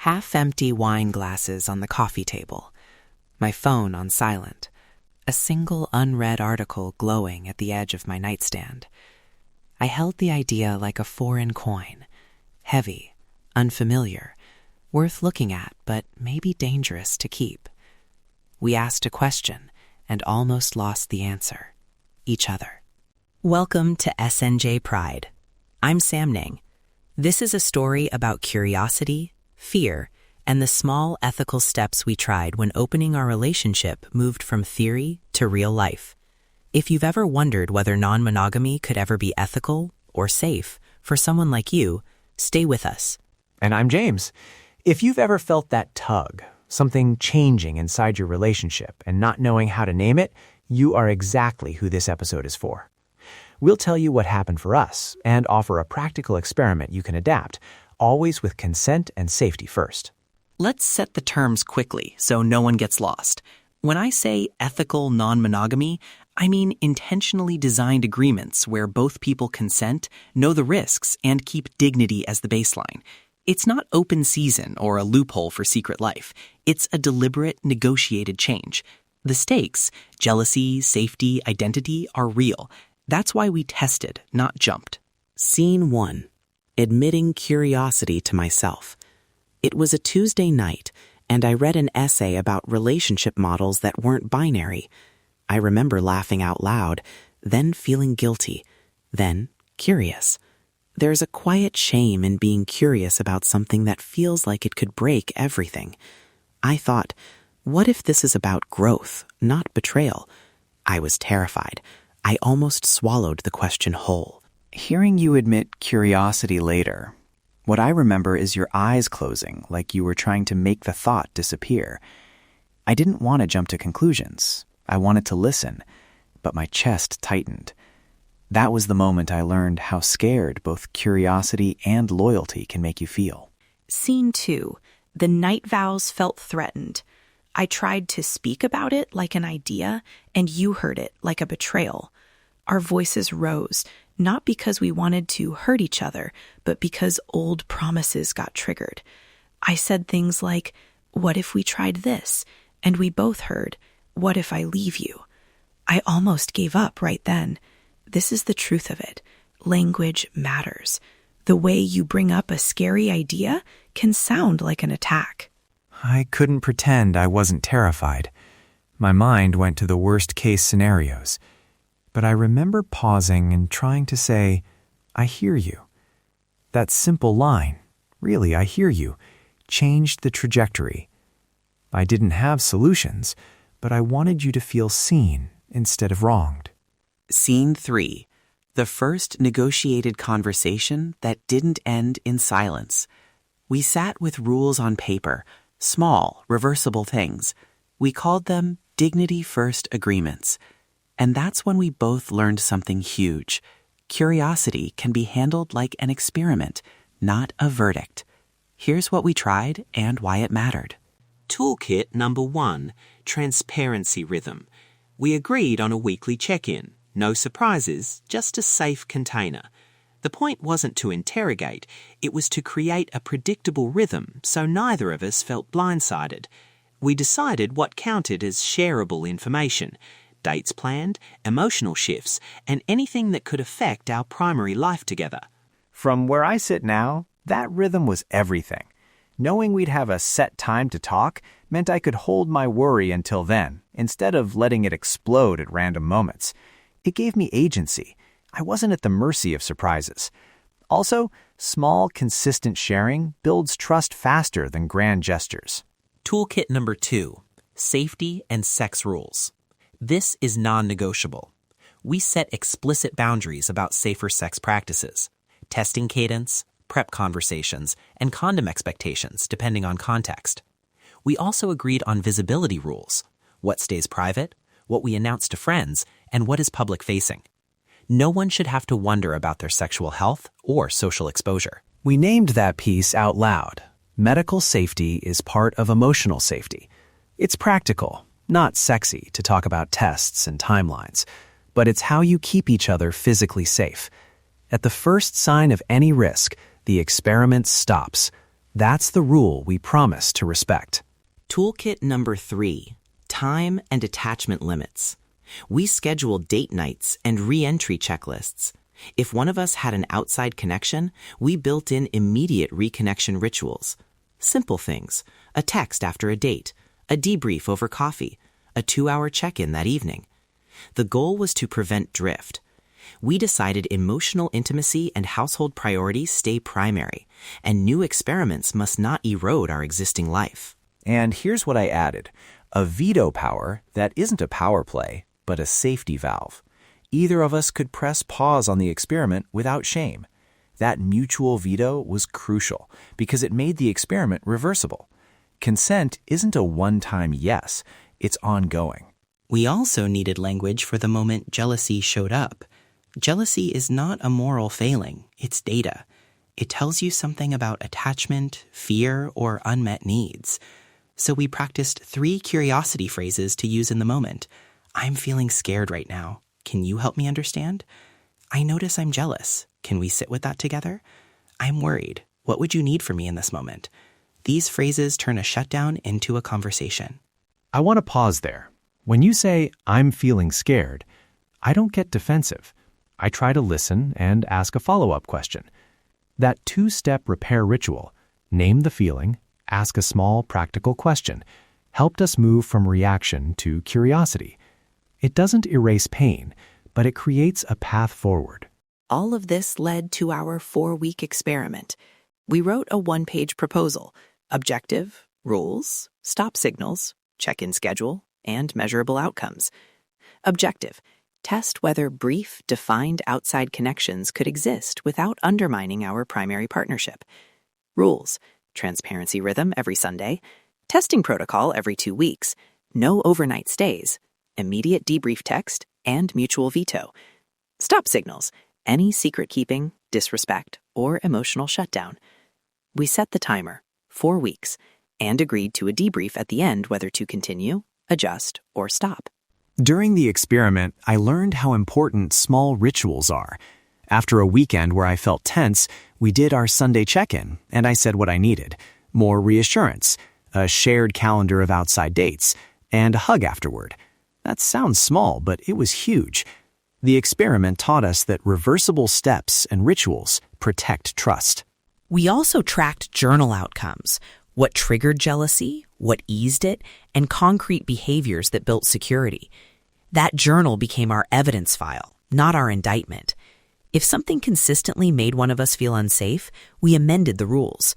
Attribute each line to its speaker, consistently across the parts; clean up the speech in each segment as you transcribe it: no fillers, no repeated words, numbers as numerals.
Speaker 1: Half-empty wine glasses on the coffee table, my phone on silent, a single unread article glowing at the edge of my nightstand. I held the idea like a foreign coin, heavy, unfamiliar, worth looking at but maybe dangerous to keep. We asked a question and almost lost the answer, each other. Welcome to SNJ Pride. I'm Samnang. This is a story about curiosity, fear, and the small ethical steps we tried when opening our relationship moved from theory to real life. If you've ever wondered whether non-monogamy could ever be ethical or safe for someone like you, stay with us.
Speaker 2: And I'm James. If you've ever felt that tug, something changing inside your relationship and not knowing how to name it, you are exactly who this episode is for. We'll tell you what happened for us and offer a practical experiment you can adapt, always with consent and safety first.
Speaker 1: Let's set the terms quickly so no one gets lost. When I say ethical non-monogamy, I mean intentionally designed agreements where both people consent, know the risks, and keep dignity as the baseline. It's not open season or a loophole for secret life. It's a deliberate, negotiated change. The stakes, jealousy, safety, identity, are real. That's why we tested, not jumped. Scene 1. Admitting curiosity to myself. It was a Tuesday night, and I read an essay about relationship models that weren't binary. I remember laughing out loud, then feeling guilty, then curious. There's a quiet shame in being curious about something that feels like it could break everything. I thought, what if this is about growth, not betrayal? I was terrified. I almost swallowed the question whole.
Speaker 3: Hearing you admit curiosity later, what I remember is your eyes closing like you were trying to make the thought disappear. I didn't want to jump to conclusions. I wanted to listen, but my chest tightened. That was the moment I learned how scared both curiosity and loyalty can make you feel.
Speaker 4: Scene 2. The night vows felt threatened. I tried to speak about it like an idea, and you heard it like a betrayal. Our voices rose, not because we wanted to hurt each other, but because old promises got triggered. I said things like, "What if we tried this?" And we both heard, "What if I leave you?" I almost gave up right then. This is the truth of it. Language matters. The way you bring up a scary idea can sound like an attack.
Speaker 2: I couldn't pretend I wasn't terrified. My mind went to the worst-case scenarios. But I remember pausing and trying to say, I hear you. That simple line, really, I hear you, changed the trajectory. I didn't have solutions, but I wanted you to feel seen instead of wronged.
Speaker 1: Scene 3. The first negotiated conversation that didn't end in silence. We sat with rules on paper, small, reversible things. We called them dignity-first agreements. And that's when we both learned something huge. Curiosity can be handled like an experiment, not a verdict. Here's what we tried and why it mattered.
Speaker 5: Toolkit number 1, transparency rhythm. We agreed on a weekly check-in. No surprises, just a safe container. The point wasn't to interrogate, it was to create a predictable rhythm so neither of us felt blindsided. We decided what counted as shareable information. Dates planned, emotional shifts, and anything that could affect our primary life together.
Speaker 3: From where I sit now, that rhythm was everything. Knowing we'd have a set time to talk meant I could hold my worry until then, instead of letting it explode at random moments. It gave me agency. I wasn't at the mercy of surprises. Also, small, consistent sharing builds trust faster than grand gestures.
Speaker 5: Toolkit number 2, safety and sex rules. This is non-negotiable. We set explicit boundaries about safer sex practices, testing cadence, prep conversations, and condom expectations depending on context. We also agreed on visibility rules, what stays private, what we announce to friends, and what is public-facing. No one should have to wonder about their sexual health or social exposure.
Speaker 2: We named that piece out loud. Medical safety is part of emotional safety. It's practical, not sexy to talk about tests and timelines, but it's how you keep each other physically safe. At the first sign of any risk, the experiment stops.
Speaker 3: That's the rule we promise to respect.
Speaker 1: Toolkit number 3, time and attachment limits. We scheduled date nights and re-entry checklists. If one of us had an outside connection, we built in immediate reconnection rituals. Simple things: a text after a date, a debrief over coffee, a 2-hour check-in that evening. The goal was to prevent drift. We decided emotional intimacy and household priorities stay primary, and new experiments must not erode our existing life.
Speaker 3: And here's what I added: a veto power that isn't a power play, but a safety valve. Either of us could press pause on the experiment without shame. That mutual veto was crucial because it made the experiment reversible. Consent isn't a one-time yes, it's ongoing.
Speaker 1: We also needed language for the moment jealousy showed up. Jealousy is not a moral failing, it's data. It tells you something about attachment, fear, or unmet needs. So we practiced 3 curiosity phrases to use in the moment. I'm feeling scared right now. Can you help me understand? I notice I'm jealous. Can we sit with that together? I'm worried. What would you need from me in this moment? These phrases turn a shutdown into a conversation.
Speaker 2: I want to pause there. When you say, I'm feeling scared, I don't get defensive. I try to listen and ask a follow-up question. That 2-step repair ritual, name the feeling, ask a small practical question, helped us move from reaction to curiosity. It doesn't erase pain, but it creates a path forward.
Speaker 4: All of this led to our 4-week experiment. We wrote a 1-page proposal: objective, rules, stop signals, check-in schedule, and measurable outcomes. Objective: test whether brief, defined outside connections could exist without undermining our primary partnership. Rules: transparency rhythm every Sunday, testing protocol every 2 weeks, no overnight stays, immediate debrief text, and mutual veto. Stop signals: any secret keeping, disrespect, or emotional shutdown. We set the timer, 4 weeks, and agreed to a debrief at the end whether to continue, adjust, or stop.
Speaker 3: During the experiment, I learned how important small rituals are. After a weekend where I felt tense, we did our Sunday check-in, and I said what I needed: more reassurance, a shared calendar of outside dates, and a hug afterward. That sounds small, but it was huge. The experiment taught us that reversible steps and rituals protect trust.
Speaker 1: We also tracked journal outcomes: what triggered jealousy, what eased it, and concrete behaviors that built security. That journal became our evidence file, not our indictment. If something consistently made one of us feel unsafe, we amended the rules.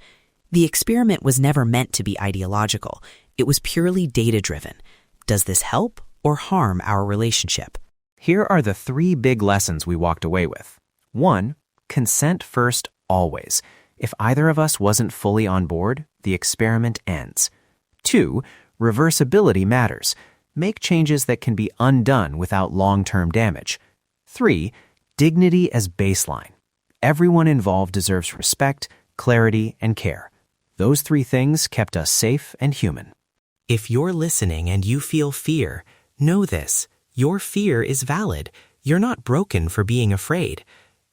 Speaker 1: The experiment was never meant to be ideological. It was purely data-driven. Does this help or harm our relationship?
Speaker 3: Here are the 3 big lessons we walked away with. 1, consent first always. If either of us wasn't fully on board, the experiment ends. 2, reversibility matters. Make changes that can be undone without long-term damage. 3, dignity as baseline. Everyone involved deserves respect, clarity, and care. Those 3 things kept us safe and human.
Speaker 1: If you're listening and you feel fear, know this: your fear is valid. You're not broken for being afraid.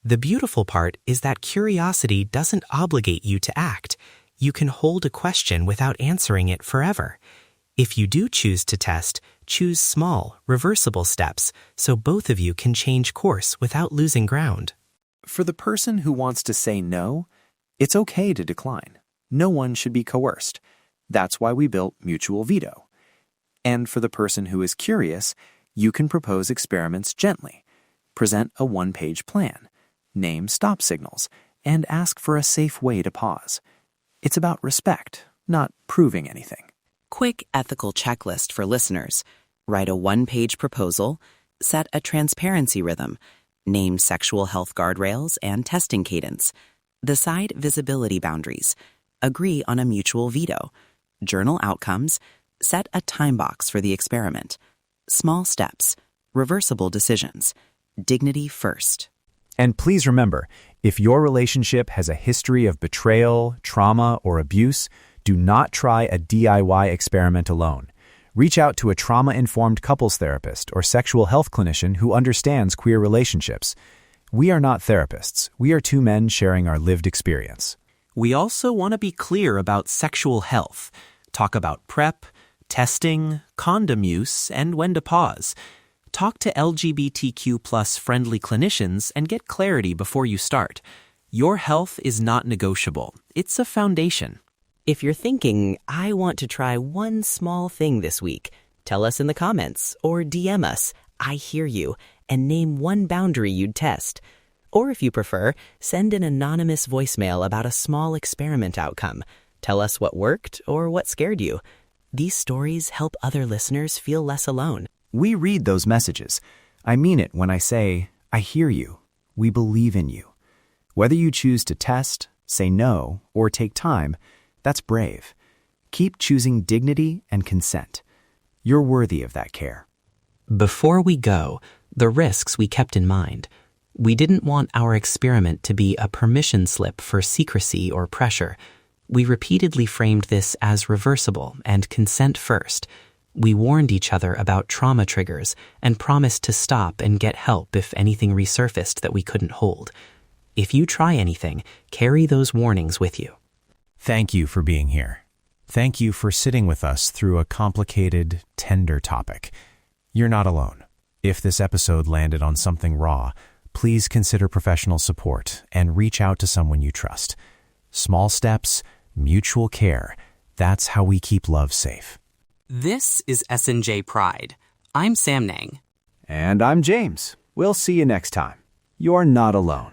Speaker 1: The beautiful part is that curiosity doesn't obligate you to act. You can hold a question without answering it forever. If you do choose to test, choose small, reversible steps so both of you can change course without losing ground.
Speaker 3: For the person who wants to say no, it's okay to decline. No one should be coerced. That's why we built mutual veto. And for the person who is curious, you can propose experiments gently. Present a 1-page plan. Name stop signals, and ask for a safe way to pause. It's about respect, not proving anything.
Speaker 4: Quick ethical checklist for listeners. Write a 1-page proposal. Set a transparency rhythm. Name sexual health guardrails and testing cadence. Decide visibility boundaries. Agree on a mutual veto. Journal outcomes. Set a time box for the experiment. Small steps. Reversible decisions. Dignity first.
Speaker 2: And please remember, if your relationship has a history of betrayal, trauma, or abuse, do not try a DIY experiment alone. Reach out to a trauma-informed couples therapist or sexual health clinician who understands queer relationships. We are not therapists. We are 2 men sharing our lived experience.
Speaker 1: We also want to be clear about sexual health, talk about PrEP, testing, condom use, and when to pause. Talk to LGBTQ+ friendly clinicians and get clarity before you start. Your health is not negotiable. It's a foundation.
Speaker 5: If you're thinking, I want to try one small thing this week, tell us in the comments or DM us, I hear you, and name one boundary you'd test. Or if you prefer, send an anonymous voicemail about a small experiment outcome. Tell us what worked or what scared you. These stories help other listeners feel less alone.
Speaker 3: We read those messages. I mean it when I say, I hear you. We believe in you. Whether you choose to test, say no, or take time, that's brave. Keep choosing dignity and consent. You're worthy of that care.
Speaker 5: Before we go, the risks we kept in mind. We didn't want our experiment to be a permission slip for secrecy or pressure. We repeatedly framed this as reversible and consent first. We warned each other about trauma triggers and promised to stop and get help if anything resurfaced that we couldn't hold. If you try anything, carry those warnings with you.
Speaker 2: Thank you for being here. Thank you for sitting with us through a complicated, tender topic. You're not alone. If this episode landed on something raw, please consider professional support and reach out to someone you trust. Small steps, mutual care. That's how we keep love safe.
Speaker 1: This is S&J Pride. I'm Samnang.
Speaker 3: And I'm James. We'll see you next time. You're not alone.